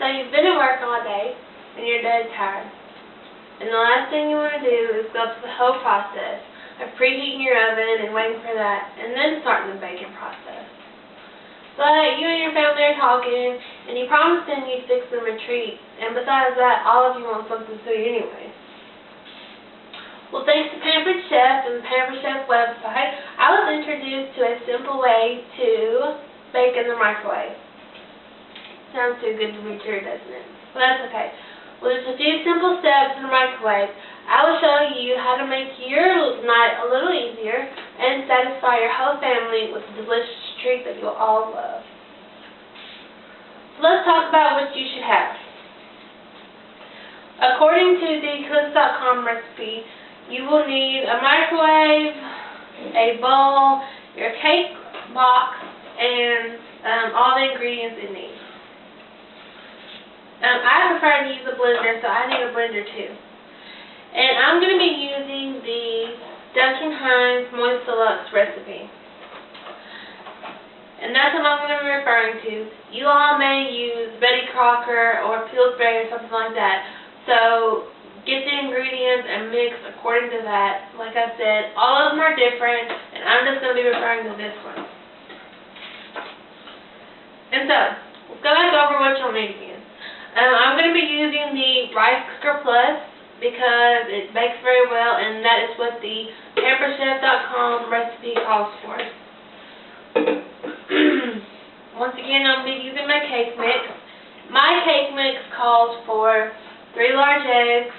So you've been at work all day, and you're dead tired. And the last thing you want to do is go through the whole process of preheating your oven and waiting for that, and then starting the baking process. But you and your family are talking, and you promised them you'd fix them a treat, and besides that, all of you want something sweet anyway. Well, thanks to Pampered Chef and the Pampered Chef website, I was introduced to a simple way to bake in the microwave. Sounds too good to be true, doesn't it? Well, that's okay. With just a few simple steps in the microwave, I will show you how to make your night a little easier and satisfy your whole family with a delicious treat that you'll all love. So let's talk about what you should have. According to the Cooks.com recipe, you will need a microwave, a bowl, your cake box, and all the ingredients it needs. I prefer to use a blender, so I need a blender too. And I'm going to be using the DSCN1009 Moist Deluxe recipe. And that's what I'm going to be referring to. You all may use Betty Crocker or Pillsbury or something like that. So get the ingredients and mix according to that. Like I said, all of them are different, and I'm just going to be referring to this one. And so, let's go back over what you'll need again. I'm going to be using the Rice Cooker Plus because it bakes very well, and that is what the PamperedChef.com recipe calls for. Once again, I'll be using my cake mix. My cake mix calls for 3 large eggs,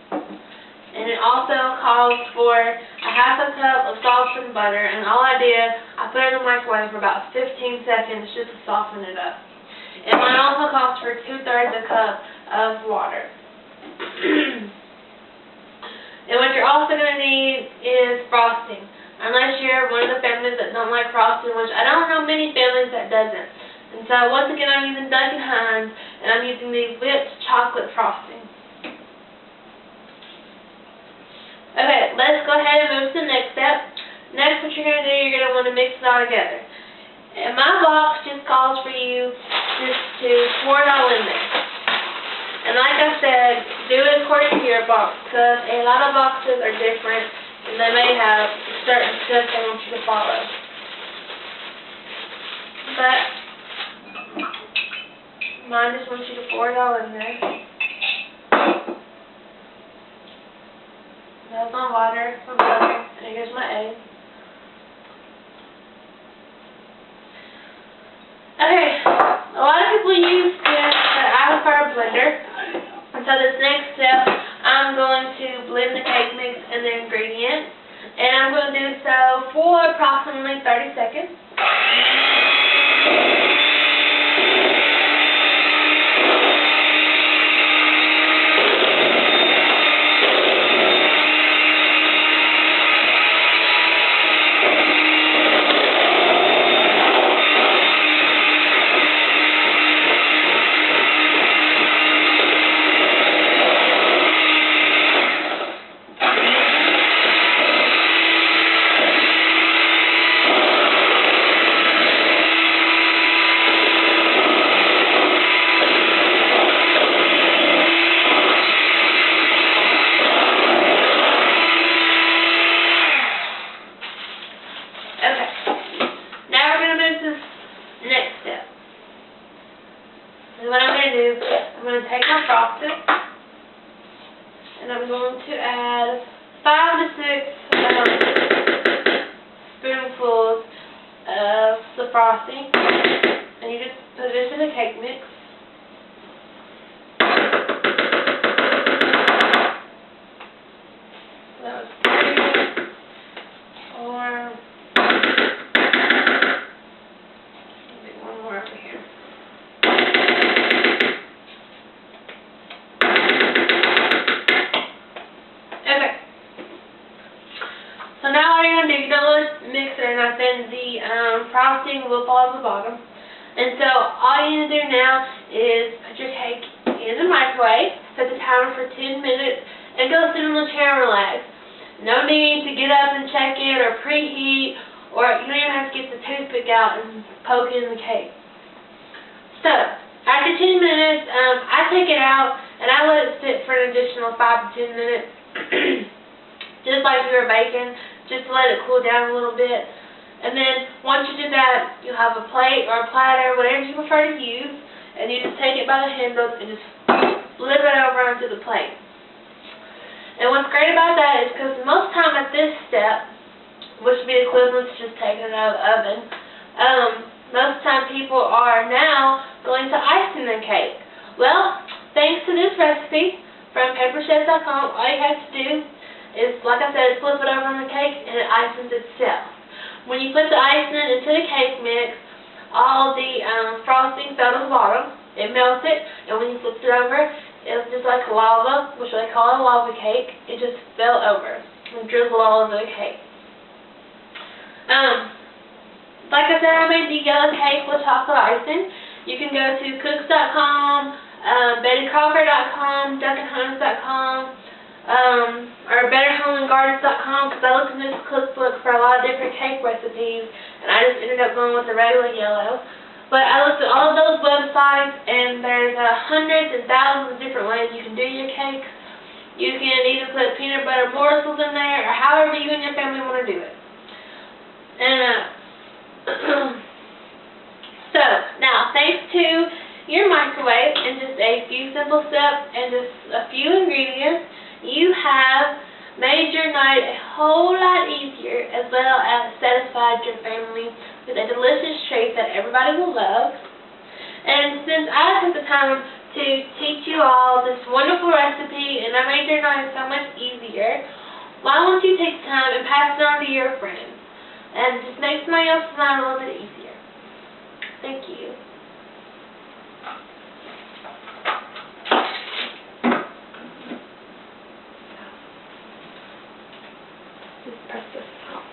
and it also calls for a half a cup of salt and butter, and all I did, I put it in the microwave for about 15 seconds just to soften it up. And mine also calls for 2/3 a cup of water. And what you're also going to need is frosting. Unless you're one of the families that don't like frosting, which I don't know many families that doesn't. And so once again, I'm using DSCN1009, and I'm using the whipped chocolate frosting. Okay, let's go ahead and move to the next step. Next, what you're going to do, you're going to want to mix it all together. And my box just calls for you just to pour it all in there. And like I said, do it according to your box, because a lot of boxes are different, and they may have certain steps they want you to follow. But mine just wants you to pour it all in there. There's my water, my butter, and here's my egg. Okay, a lot of people use this, but I prefer a blender. And so this next step, I'm going to blend the cake mix and the ingredients. And I'm going to do so for approximately 30 seconds. And what I'm going to do, I'm going to take my frosting, and I'm going to add 5 to 6 spoonfuls of the frosting, and you just put it into the cake mix. That was 3, 4, one more over here. So now what you're going to do, you don't let it mix or nothing, the frosting will fall to the bottom. And so all you need to do now is put your cake in the microwave, set the timer for 10 minutes, and go sit on the chair and relax. No need to get up and check it or preheat, or you don't even have to get the toothpick out and poke it in the cake. So, After 10 minutes, I take it out and I let it sit for an additional 5 to 10 minutes, just like you were baking, just to let it cool down a little bit. And then once you do that, you'll have a plate or a platter, whatever you prefer to use, and you just take it by the handle and just flip it over onto the plate. And what's great about that is because most time at this step, which would be equivalent to just taking it out of the oven, most time people are now going to icing their cake. Well, thanks to this recipe from paperchef.com, all you have to do is, like I said, flip it over on the cake and it icens itself. When you put the icing into the cake mix, all the frosting fell to the bottom, it melts it, and when you flip it over, it's just like lava, which they call a lava cake. It just fell over and drizzled all over the cake. Like I said, I made the yellow cake with chocolate icing. You can go to cooks.com, bettycrocker.com, duncanhomes.com, or betterhomeandgardens.com, because I looked in this cookbook for a lot of different cake recipes, and I just ended up going with the regular yellow. But I looked at all of those websites, and there's hundreds and thousands of different ways you can do your cakes. You can either put peanut butter morsels in there, or however you and your family want to do it. And so, now, thanks to your microwave and just a few simple steps and just a few ingredients, you have made your night a whole lot easier, as well as satisfied your family with a delicious treat that everybody will love. And since I took the time to teach you all this wonderful recipe and I made your night so much easier, why won't you take the time and pass it on to your friends? And just make somebody else's night a little bit easier. Thank you. Just press this top.